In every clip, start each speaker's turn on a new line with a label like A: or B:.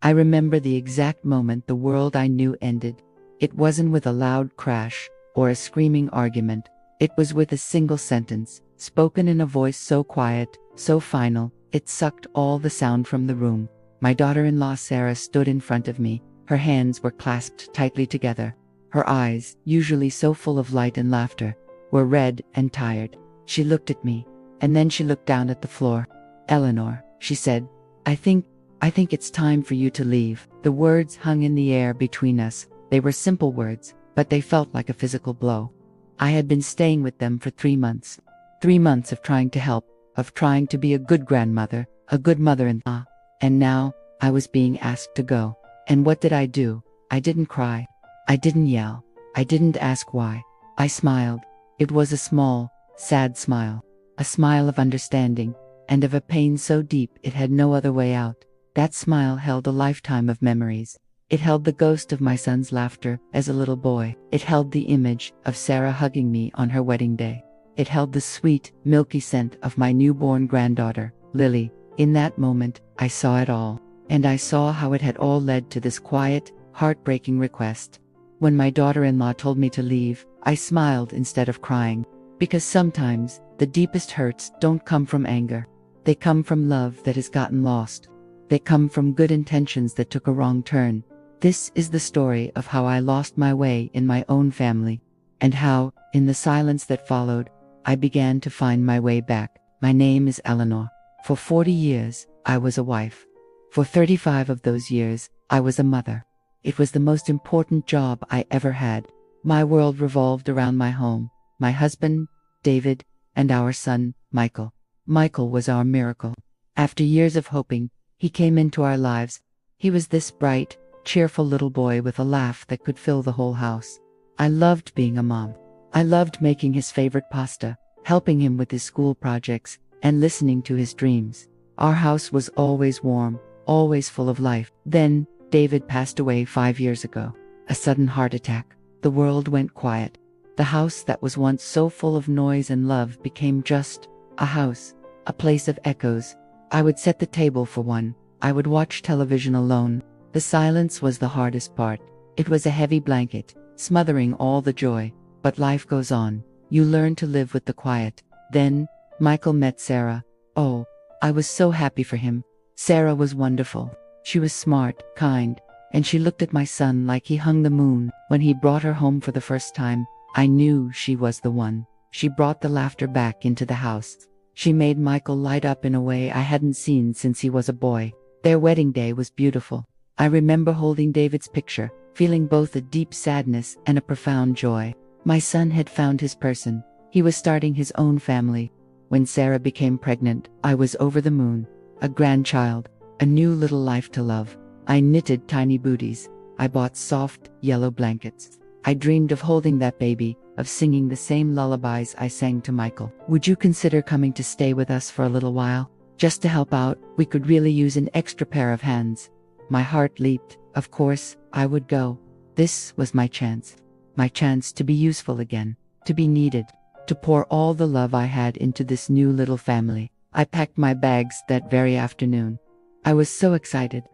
A: I remember the exact moment the world I knew ended. It wasn't with a loud crash or a screaming argument. It was with a single sentence, spoken in a voice so quiet, so final, it sucked all the sound from the room. My daughter-in-law Sarah stood in front of me. Her hands were clasped tightly together. Her eyes, usually so full of light and laughter, were red and tired. She looked at me, and then she looked down at the floor. "Eleanor," she said, I think it's time for you to leave." The words hung in the air between us. They were simple words, but they felt like a physical blow. I had been staying with them for 3 months. 3 months of trying to help, of trying to be a good grandmother, a good mother-in-law. And now, I was being asked to go. And what did I do? I didn't cry. I didn't yell. I didn't ask why. I smiled. It was a small, sad smile. A smile of understanding, and of a pain so deep it had no other way out. That smile held a lifetime of memories. It held the ghost of my son's laughter as a little boy. It held the image of Sarah hugging me on her wedding day. It held the sweet, milky scent of my newborn granddaughter, Lily. In that moment, I saw it all. And I saw how it had all led to this quiet, heartbreaking request. When my daughter-in-law told me to leave, I smiled instead of crying. Because sometimes, the deepest hurts don't come from anger. They come from love that has gotten lost. They come from good intentions that took a wrong turn. This is the story of how I lost my way in my own family, and how, in the silence that followed, I began to find my way back. My name is Eleanor. For 40 years, I was a wife. For 35 of those years, I was a mother. It was the most important job I ever had. My world revolved around my home, my husband, David, and our son, Michael. Michael was our miracle. After years of hoping, he came into our lives. He was this bright, cheerful little boy with a laugh that could fill the whole house. I loved being a mom. I loved making his favorite pasta, helping him with his school projects, and listening to his dreams. Our house was always warm, always full of life. Then, David passed away 5 years ago. A sudden heart attack. The world went quiet. The house that was once so full of noise and love became just a house, a place of echoes. I would set the table for one. I would watch television alone. The silence was the hardest part. It was a heavy blanket, smothering all the joy. But life goes on. You learn to live with the quiet. Then, Michael met Sarah. Oh, I was so happy for him. Sarah was wonderful. She was smart, kind, and she looked at my son like he hung the moon. When he brought her home for the first time, I knew she was the one. She brought the laughter back into the house. She made Michael light up in a way I hadn't seen since he was a boy. Their wedding day was beautiful. I remember holding David's picture, feeling both a deep sadness and a profound joy. My son had found his person. He was starting his own family. When Sarah became pregnant, I was over the moon. A grandchild, a new little life to love. I knitted tiny booties. I bought soft, yellow blankets. I dreamed of holding that baby, of singing the same lullabies I sang to Michael. "Would you consider coming to stay with us for a little while? Just to help out, we could really use an extra pair of hands." My heart leaped. Of course, I would go. This was my chance. My chance to be useful again, to be needed, to pour all the love I had into this new little family. I packed my bags that very afternoon. I was so excited.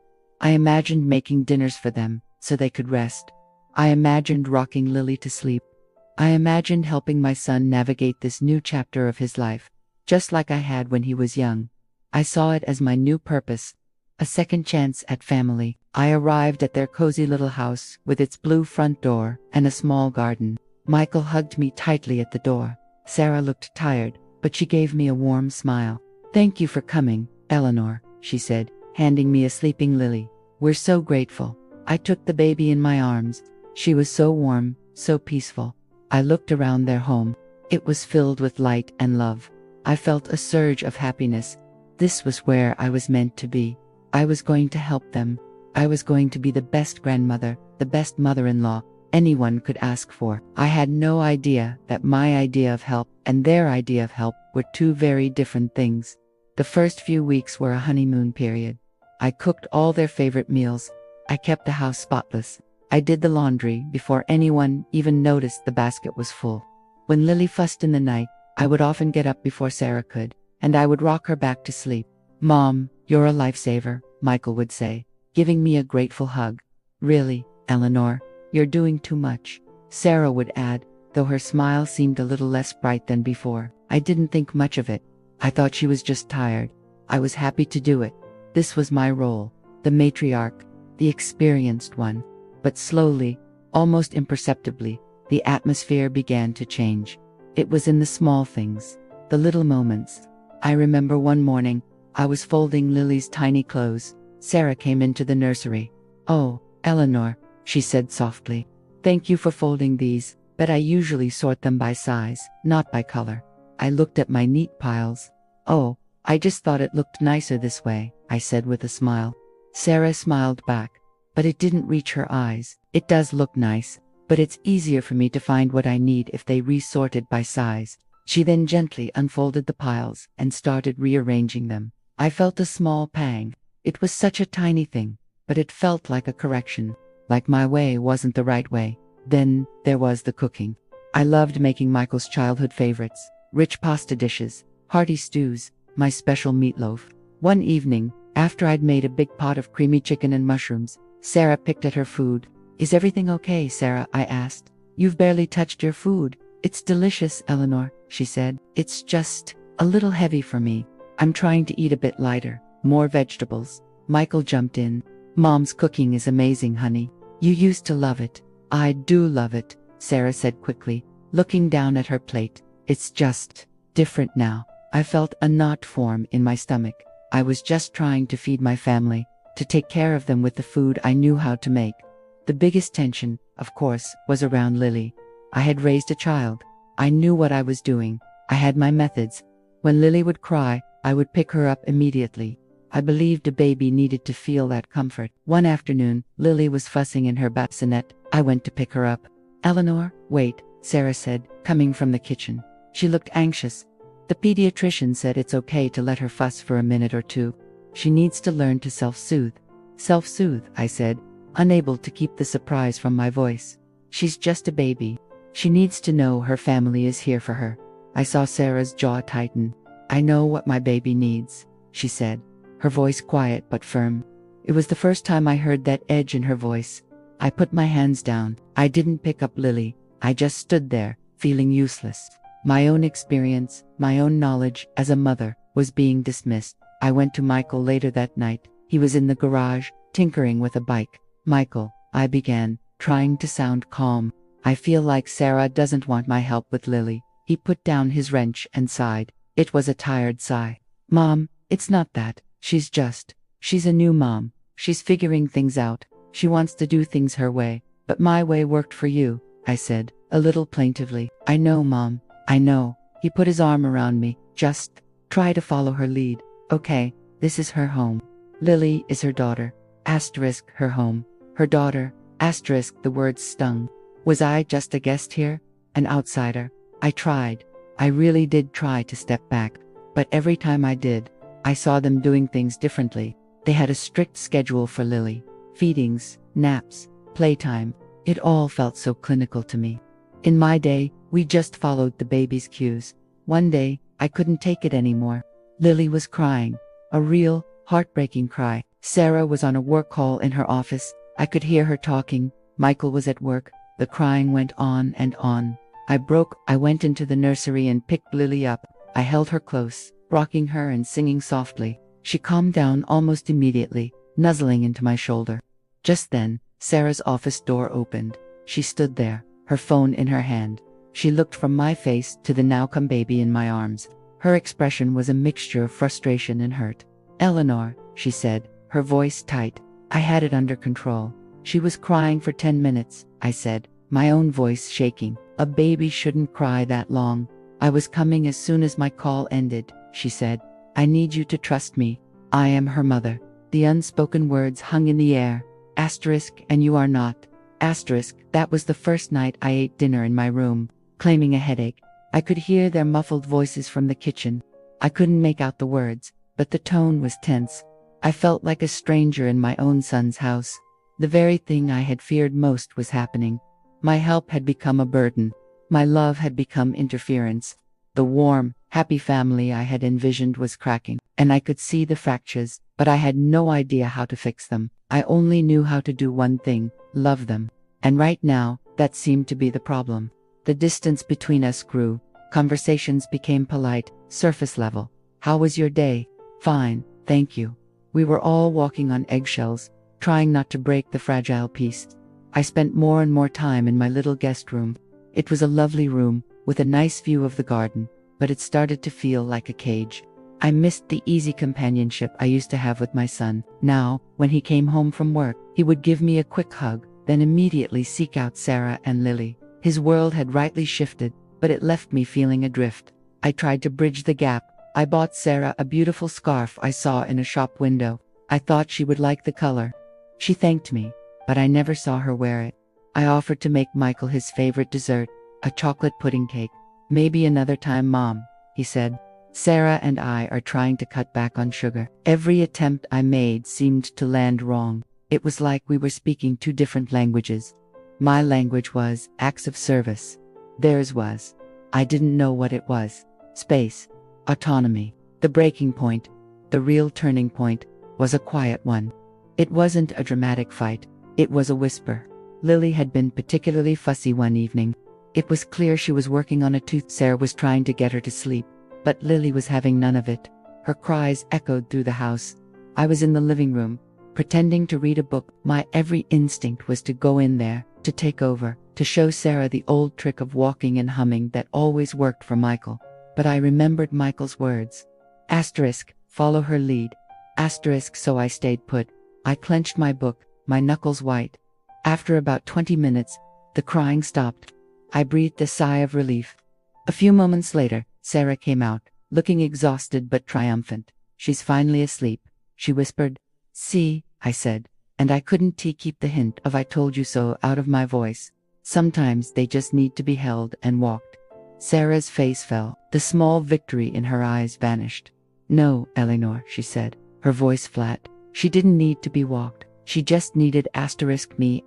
A: I imagined making dinners for them, so they could rest. I imagined rocking Lily to sleep. I imagined helping my son navigate this new chapter of his life, just like I had when he was young. I saw it as my new purpose, a second chance at family. I arrived at their cozy little house with its blue front door and a small garden. Michael hugged me tightly at the door. Sarah looked tired, but she gave me a warm smile. "Thank you for coming, Eleanor," she said, handing me a sleeping Lily. "We're so grateful." I took the baby in my arms. She was so warm, so peaceful. I looked around their home. It was filled with light and love. I felt a surge of happiness. This was where I was meant to be. I was going to help them. I was going to be the best grandmother, the best mother-in-law anyone could ask for. I had no idea that my idea of help and their idea of help were two very different things. The first few weeks were a honeymoon period. I cooked all their favorite meals. I kept the house spotless. I did the laundry before anyone even noticed the basket was full. When Lily fussed in the night, I would often get up before Sarah could, and I would rock her back to sleep. "Mom, you're a lifesaver," Michael would say. giving me a grateful hug. "Really, Eleanor, you're doing too much," Sarah would add, though her smile seemed a little less bright than before. I didn't think much of it. I thought she was just tired. I was happy to do it. This was my role, the matriarch, the experienced one. But slowly, almost imperceptibly, the atmosphere began to change. It was in the small things, the little moments. I remember one morning, I was folding Lily's tiny clothes. Sarah came into the nursery. "Oh, Eleanor," she said softly. "Thank you for folding these, but I usually sort them by size, not by color." I looked at my neat piles. "Oh, I just thought it looked nicer this way," I said with a smile. Sarah smiled back, but it didn't reach her eyes. "It does look nice, but it's easier for me to find what I need if they resorted by size." She then gently unfolded the piles and started rearranging them. I felt a small pang. It was such a tiny thing, but it felt like a correction, like my way wasn't the right way. Then there was the cooking. I loved making Michael's childhood favorites, rich pasta dishes, hearty stews, my special meatloaf. One evening, after I'd made a big pot of creamy chicken and mushrooms, Sarah picked at her food. "Is everything okay, Sarah?" I asked. "You've barely touched your food." "It's delicious, Eleanor," she said. "It's just a little heavy for me. I'm trying to eat a bit lighter, more vegetables." Michael jumped in. "Mom's cooking is amazing, honey. You used to love it." "I do love it," Sarah said quickly, looking down at her plate. "It's just different now." I felt a knot form in my stomach. I was just trying to feed my family, to take care of them with the food I knew how to make. The biggest tension, of course, was around Lily. I had raised a child. I knew what I was doing. I had my methods. When Lily would cry, I would pick her up immediately. I believed a baby needed to feel that comfort. One afternoon, Lily was fussing in her bassinet. I went to pick her up. "Eleanor, wait," Sarah said, coming from the kitchen. She looked anxious. "The pediatrician said it's okay to let her fuss for a minute or two. She needs to learn to self-soothe." "Self-soothe," I said, unable to keep the surprise from my voice. "She's just a baby. She needs to know her family is here for her." I saw Sarah's jaw tighten. "I know what my baby needs," she said, her voice quiet but firm. It was the first time I heard that edge in her voice. I put my hands down. I didn't pick up Lily. I just stood there, feeling useless. My own experience, my own knowledge as a mother, was being dismissed. I went to Michael later that night. He was in the garage, tinkering with a bike. "Michael," I began, trying to sound calm. "I feel like Sarah doesn't want my help with Lily." He put down his wrench and sighed. It was a tired sigh. "Mom, it's not that. She's a new mom. She's figuring things out. She wants to do things her way. But my way worked for you," I said, a little plaintively. "I know, Mom. I know." He put his arm around me. "Just try to follow her lead, okay? This is her home. Lily is her daughter. Asterisk her home. Her daughter. Asterisk." The words stung. Was I just a guest here? An outsider? I tried. I really did try to step back. But every time I did, I saw them doing things differently. They had a strict schedule for Lily. Feedings, naps, playtime. It all felt so clinical to me. In my day, we just followed the baby's cues. One day, I couldn't take it anymore. Lily was crying. A real, heartbreaking cry. Sarah was on a work call in her office. I could hear her talking. Michael was at work. The crying went on and on. I went into the nursery and picked Lily up. I held her close, rocking her and singing softly. She calmed down almost immediately, nuzzling into my shoulder. Just then, Sarah's office door opened. She stood there, her phone in her hand. She looked from my face to the now-come baby in my arms. Her expression was a mixture of frustration and hurt. "Eleanor," she said, her voice tight. I had it under control. "She was crying for 10 minutes, I said, my own voice shaking. "A baby shouldn't cry that long. I was coming as soon as my call ended," she said. "I need you to trust me. I am her mother." The unspoken words hung in the air. Asterisk, and you are not. Asterisk, that was the first night I ate dinner in my room, claiming a headache. I could hear their muffled voices from the kitchen. I couldn't make out the words, but the tone was tense. I felt like a stranger in my own son's house. The very thing I had feared most was happening. My help had become a burden. My love had become interference. The warm, happy family I had envisioned was cracking, and I could see the fractures, but I had no idea how to fix them. I only knew how to do one thing, love them. And right now, that seemed to be the problem. The distance between us grew. Conversations became polite, surface level. How was your day? Fine, thank you. We were all walking on eggshells, trying not to break the fragile peace. I spent more and more time in my little guest room. It was a lovely room, with a nice view of the garden, but it started to feel like a cage. I missed the easy companionship I used to have with my son. Now, when he came home from work, he would give me a quick hug, then immediately seek out Sarah and Lily. His world had rightly shifted, but it left me feeling adrift. I tried to bridge the gap. I bought Sarah a beautiful scarf I saw in a shop window. I thought she would like the color. She thanked me, but I never saw her wear it. I offered to make Michael his favorite dessert, a chocolate pudding cake. Maybe another time, Mom, he said. Sarah and I are trying to cut back on sugar. Every attempt I made seemed to land wrong. It was like we were speaking two different languages. My language was acts of service. Theirs was, I didn't know what it was. Space. Autonomy. The breaking point, the real turning point, was a quiet one. It wasn't a dramatic fight. It was a whisper. Lily had been particularly fussy one evening. It was clear she was working on a tooth. Sarah was trying to get her to sleep, but Lily was having none of it. Her cries echoed through the house. I was in the living room, pretending to read a book. My every instinct was to go in there, to take over, to show Sarah the old trick of walking and humming that always worked for Michael. But I remembered Michael's words. Asterisk, follow her lead. Asterisk, so I stayed put. I clenched my book, my knuckles white. After about 20 minutes, the crying stopped. I breathed a sigh of relief. A few moments later, Sarah came out, looking exhausted but triumphant. She's finally asleep, she whispered. See, I said, and I couldn't keep the hint of I told you so out of my voice. Sometimes they just need to be held and walked. Sarah's face fell. The small victory in her eyes vanished. No, Eleanor, she said, her voice flat. She didn't need to be walked. She just needed me.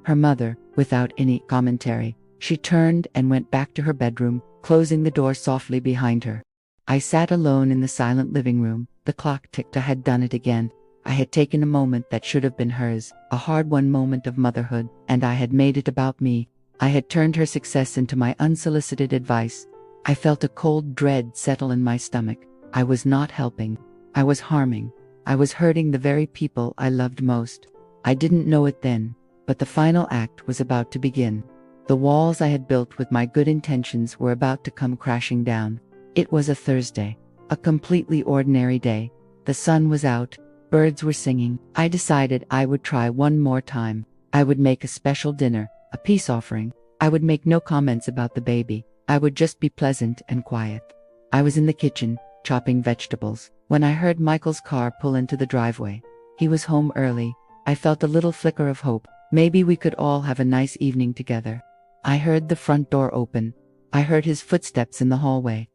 A: Her mother, without any commentary. She turned and went back to her bedroom, closing the door softly behind her. I sat alone in the silent living room. The clock ticked. I had done it again. I had taken a moment that should have been hers, a hard-won moment of motherhood, and I had made it about me. I had turned her success into my unsolicited advice. I felt a cold dread settle in my stomach. I was not helping. I was harming. I was hurting the very people I loved most. I didn't know it then, but the final act was about to begin. The walls I had built with my good intentions were about to come crashing down. It was a Thursday, a completely ordinary day. The sun was out, birds were singing. I decided I would try one more time. I would make a special dinner, a peace offering. I would make no comments about the baby. I would just be pleasant and quiet. I was in the kitchen, chopping vegetables, when I heard Michael's car pull into the driveway. He was home early. I felt a little flicker of hope. Maybe we could all have a nice evening together. I heard the front door open. I heard his footsteps in the hallway.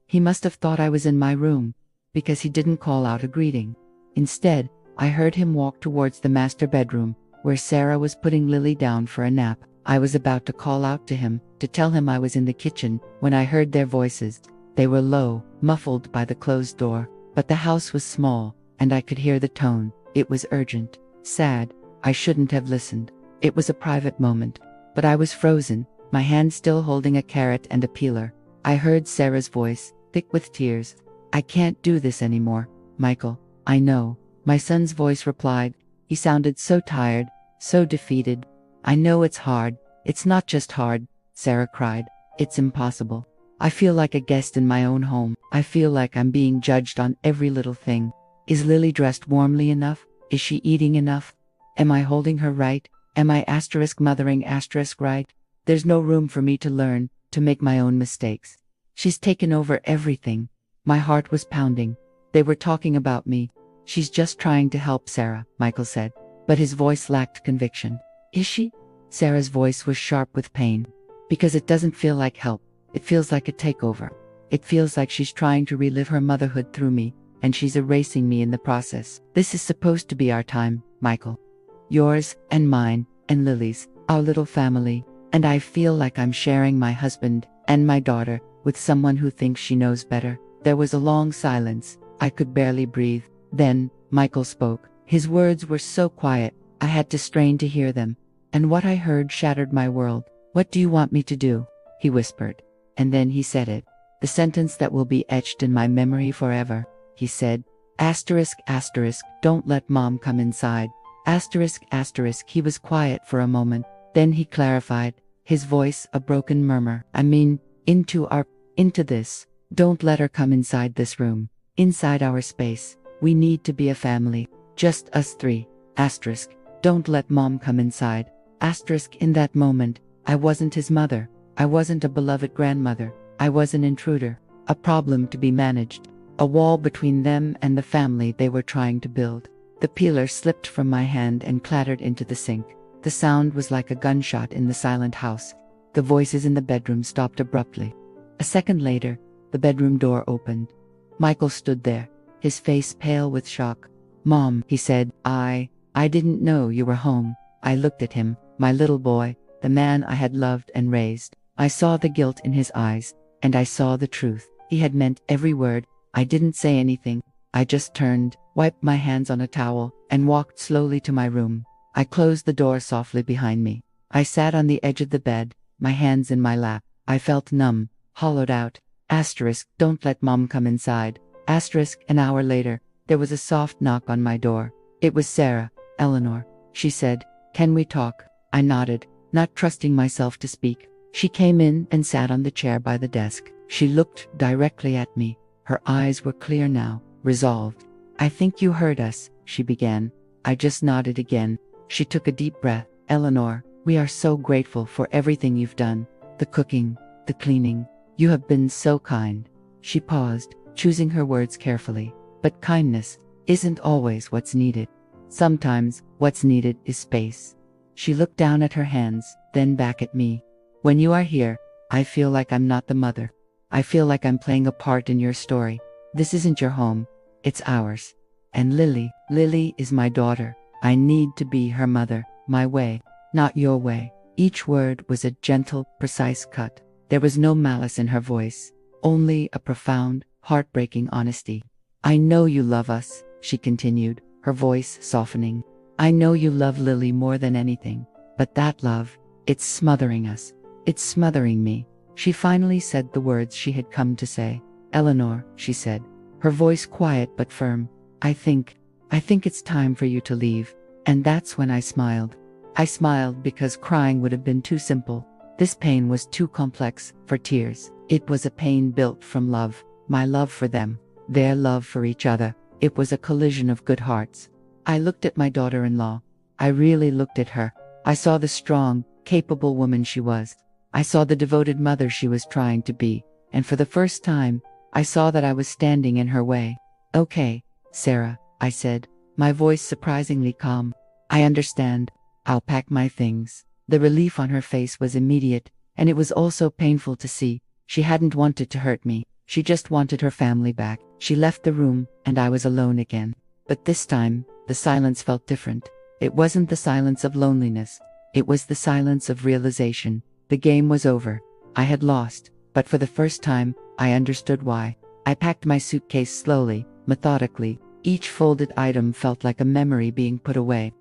A: He must have thought I was in my room, because he didn't call out a greeting. Instead, I heard him walk towards the master bedroom, where Sarah was putting Lily down for a nap. I was about to call out to him, to tell him I was in the kitchen, when I heard their voices. They were low, muffled by the closed door, but the house was small, and I could hear the tone. It was urgent, sad. I shouldn't have listened. It was a private moment, but I was frozen, my hand still holding a carrot and a peeler. I heard Sarah's voice, thick with tears. I can't do this anymore, Michael. I know. My son's voice replied. He sounded so tired, so defeated. I know it's hard. It's not just hard, Sarah cried. It's impossible. I feel like a guest in my own home. I feel like I'm being judged on every little thing. Is Lily dressed warmly enough? Is she eating enough? Am I holding her right? Am I mothering right? There's no room for me to learn, to make my own mistakes. She's taken over everything. My heart was pounding. They were talking about me. She's just trying to help Sarah, Michael said. But his voice lacked conviction. Is she? Sarah's voice was sharp with pain. Because it doesn't feel like help. It feels like a takeover. It feels like she's trying to relive her motherhood through me, and she's erasing me in the process. This is supposed to be our time, Michael. Yours, and mine, and Lily's, our little family. And I feel like I'm sharing my husband, and my daughter, with someone who thinks she knows better. There was a long silence. I could barely breathe. Then, Michael spoke. His words were so quiet, I had to strain to hear them. And what I heard shattered my world. "What do you want me to do?" he whispered. And then he said it. "The sentence that will be etched in my memory forever," he said. Asterisk, asterisk, don't let mom come inside. Asterisk, asterisk, he was quiet for a moment. Then he clarified, his voice a broken murmur. "I mean, into this. Don't let her come inside this room. Inside our space. We need to be a family. Just us three. Asterisk, don't let mom come inside." Asterisk, in that moment, I wasn't his mother. I wasn't a beloved grandmother. I was an intruder. A problem to be managed. A wall between them and the family they were trying to build. The peeler slipped from my hand and clattered into the sink. The sound was like a gunshot in the silent house. The voices in the bedroom stopped abruptly. A second later, the bedroom door opened. Michael stood there, his face pale with shock. "Mom," he said, I didn't know you were home." I looked at him, my little boy, the man I had loved and raised. I saw the guilt in his eyes, and I saw the truth. He had meant every word. I didn't say anything. I just turned, wiped my hands on a towel, and walked slowly to my room. I closed the door softly behind me. I sat on the edge of the bed, my hands in my lap. I felt numb, hollowed out. Asterisk, don't let mom come inside. Asterisk, an hour later, there was a soft knock on my door. It was Sarah. "Eleanor," she said, "can we talk?" I nodded, not trusting myself to speak. She came in and sat on the chair by the desk. She looked directly at me. Her eyes were clear now, resolved. "I think you heard us," she began. I just nodded again. She took a deep breath. "Eleanor, we are so grateful for everything you've done. The cooking, the cleaning. You have been so kind." She paused, choosing her words carefully. "But kindness isn't always what's needed. Sometimes, what's needed is space." She looked down at her hands, then back at me. "When you are here, I feel like I'm not the mother. I feel like I'm playing a part in your story. This isn't your home. It's ours. And Lily is my daughter. I need to be her mother, my way, not your way." Each word was a gentle, precise cut. There was no malice in her voice, only a profound, heartbreaking honesty. "I know you love us," she continued, her voice softening. "I know you love Lily more than anything. But that love, it's smothering us. It's smothering me." She finally said the words she had come to say. "Eleanor," she said, her voice quiet but firm, I think it's time for you to leave." And that's when I smiled. I smiled because crying would have been too simple. This pain was too complex for tears. It was a pain built from love, my love for them, their love for each other. It was a collision of good hearts. I looked at my daughter-in-law. I really looked at her. I saw the strong, capable woman she was. I saw the devoted mother she was trying to be. And for the first time, I saw that I was standing in her way. "Okay, Sarah," I said, my voice surprisingly calm. "I understand. I'll pack my things." The relief on her face was immediate, and it was also painful to see. She hadn't wanted to hurt me. She just wanted her family back. She left the room, and I was alone again. But this time, the silence felt different. It wasn't the silence of loneliness. It was the silence of realization. The game was over. I had lost, but for the first time, I understood why. I packed my suitcase slowly, methodically. Each folded item felt like a memory being put away.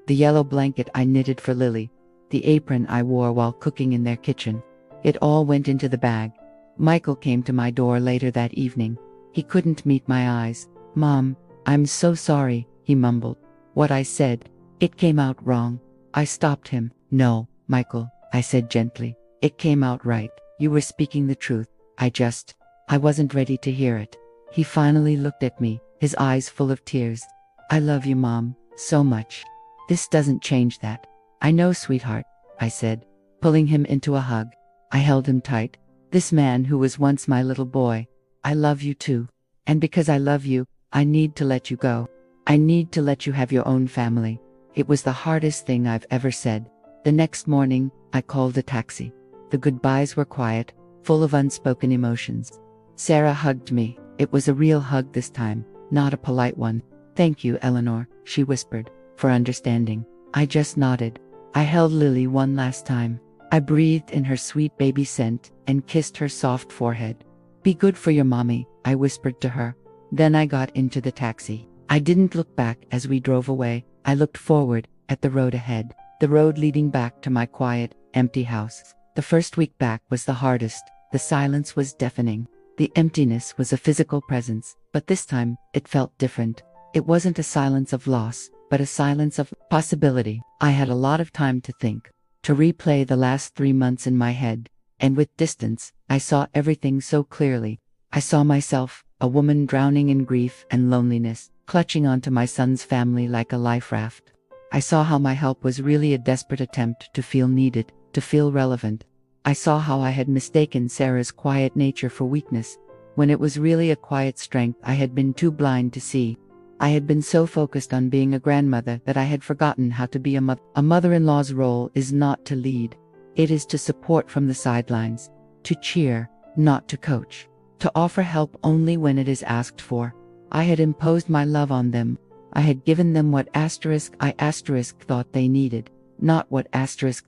A: The yellow blanket I knitted for Lily, the apron I wore while cooking in their kitchen. It all went into the bag. Michael came to my door later that evening. He couldn't meet my eyes. "Mom, I'm so sorry," he mumbled. What I said, it came out wrong. I stopped him. "No, Michael," I said gently. "It came out right. You were speaking the truth. I wasn't ready to hear it." He finally looked at me, his eyes full of tears. "I love you, Mom, so much. This doesn't change that." "I know, sweetheart," I said, pulling him into a hug. I held him tight. "This man who was once my little boy, I love you too. And because I love you, I need to let you go. I need to let you have your own family." It was the hardest thing I've ever said. The next morning, I called a taxi. The goodbyes were quiet, full of unspoken emotions. Sarah hugged me. It was a real hug this time, not a polite one. "Thank you, Eleanor," she whispered, "for understanding." I just nodded. I held Lily one last time. I breathed in her sweet baby scent and kissed her soft forehead. "Be good for your mommy," I whispered to her. Then I got into the taxi. I didn't look back as we drove away. I looked forward, at the road ahead, the road leading back to my quiet, empty house. The first week back was the hardest. The silence was deafening. The emptiness was a physical presence, but this time, it felt different. It wasn't a silence of loss, but a silence of possibility. I had a lot of time to think, to replay the last 3 months in my head, and with distance, I saw everything so clearly. I saw myself, a woman drowning in grief and loneliness, clutching onto my son's family like a life raft. I saw how my help was really a desperate attempt to feel needed, to feel relevant. I saw how I had mistaken Sarah's quiet nature for weakness, when it was really a quiet strength I had been too blind to see. I had been so focused on being a grandmother that I had forgotten how to be a mother. A mother-in-law's role is not to lead. It is to support from the sidelines, to cheer, not to coach, to offer help only when it is asked for. I had imposed my love on them. I had given them what I thought they needed, not what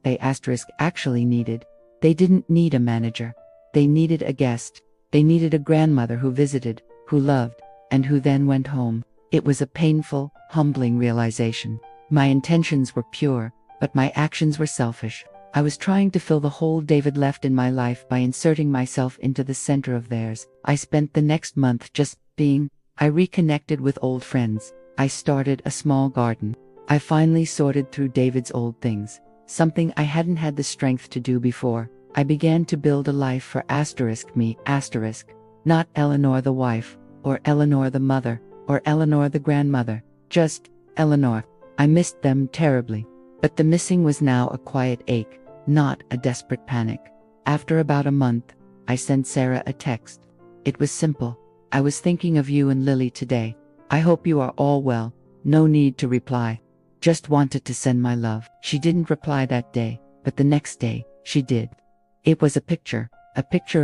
A: they actually needed. They didn't need a manager. They needed a guest. They needed a grandmother who visited, who loved, and who then went home. It was a painful, humbling realization. My intentions were pure, but my actions were selfish. I was trying to fill the hole David left in my life by inserting myself into the center of theirs. I spent the next month just being. I reconnected with old friends. I started a small garden. I finally sorted through David's old things, something I hadn't had the strength to do before. I began to build a life for me, not Eleanor the wife, or Eleanor the mother, or Eleanor the grandmother, just Eleanor. I missed them terribly, but the missing was now a quiet ache, not a desperate panic. After about a month, I sent Sarah a text. It was simple. I was thinking of you and Lily today. I hope you are all well. No need to reply. Just wanted to send my love. She didn't reply that day, but the next day, she did. It was a picture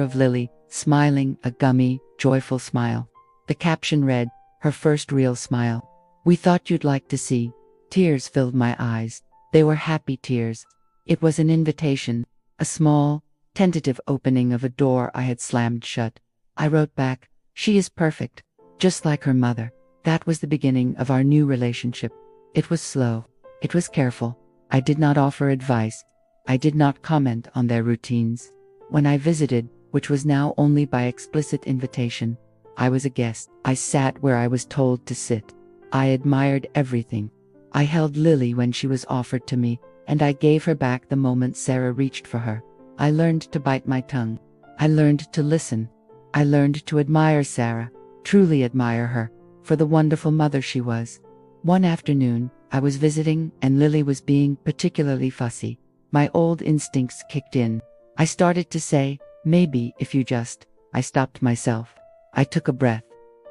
A: of Lily, smiling, a gummy, joyful smile. The caption read, "Her first real smile. We thought you'd like to see." Tears filled my eyes. They were happy tears. It was an invitation, a small, tentative opening of a door I had slammed shut. I wrote back, "She is perfect, just like her mother." That was the beginning of our new relationship. It was slow. It was careful. I did not offer advice. I did not comment on their routines. When I visited, which was now only by explicit invitation, I was a guest. I sat where I was told to sit. I admired everything. I held Lily when she was offered to me, and I gave her back the moment Sarah reached for her. I learned to bite my tongue. I learned to listen. I learned to admire Sarah, truly admire her, for the wonderful mother she was. One afternoon, I was visiting and Lily was being particularly fussy. My old instincts kicked in. I started to say, "Maybe if you just." I stopped myself. I took a breath.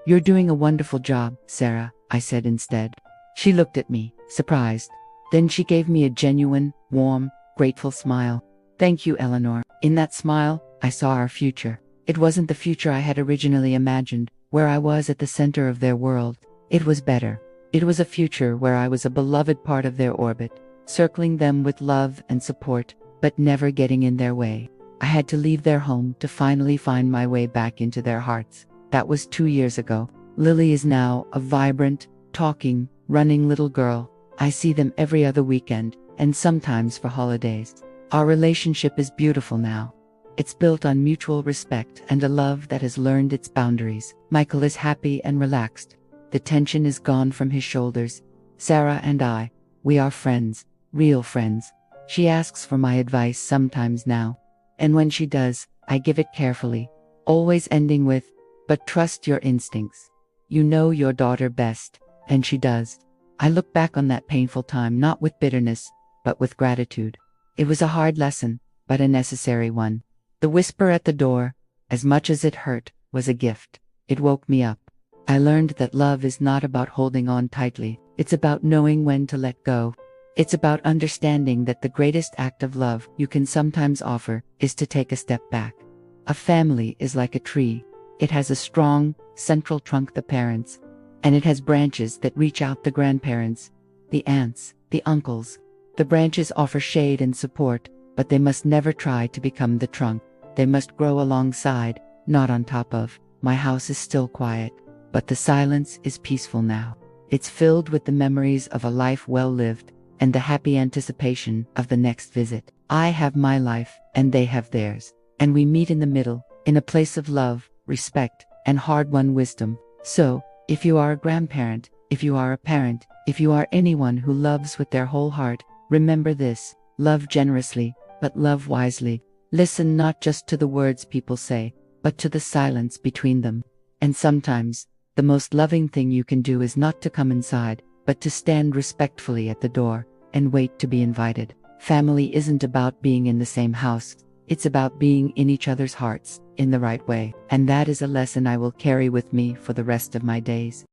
A: "You're doing a wonderful job, Sarah," I said instead. She looked at me, surprised. Then she gave me a genuine, warm, grateful smile. "Thank you, Eleanor." In that smile, I saw our future. It wasn't the future I had originally imagined, where I was at the center of their world. It was better. It was a future where I was a beloved part of their orbit, circling them with love and support, but never getting in their way. I had to leave their home to finally find my way back into their hearts. That was 2 years ago. Lily is now a vibrant, talking, running little girl. I see them every other weekend, and sometimes for holidays. Our relationship is beautiful now. It's built on mutual respect and a love that has learned its boundaries. Michael is happy and relaxed. The tension is gone from his shoulders. Sarah and I, we are friends, real friends. She asks for my advice sometimes now. And when she does, I give it carefully, always ending with, "But trust your instincts. You know your daughter best." And she does. I look back on that painful time not with bitterness, but with gratitude. It was a hard lesson, but a necessary one. The whisper at the door, as much as it hurt, was a gift. It woke me up. I learned that love is not about holding on tightly. It's about knowing when to let go. It's about understanding that the greatest act of love you can sometimes offer is to take a step back. A family is like a tree. It has a strong, central trunk, the parents, and it has branches that reach out, the grandparents, the aunts, the uncles. The branches offer shade and support, but they must never try to become the trunk. They must grow alongside, not on top of. My house is still quiet, but the silence is peaceful now. It's filled with the memories of a life well lived and the happy anticipation of the next visit. I have my life, and they have theirs. And we meet in the middle, in a place of love, respect, and hard-won wisdom. So, if you are a grandparent, if you are a parent, if you are anyone who loves with their whole heart, remember this: love generously, but love wisely. Listen not just to the words people say, but to the silence between them. And sometimes, the most loving thing you can do is not to come inside, but to stand respectfully at the door and wait to be invited. Family isn't about being in the same house. It's about being in each other's hearts, in the right way. And that is a lesson I will carry with me for the rest of my days.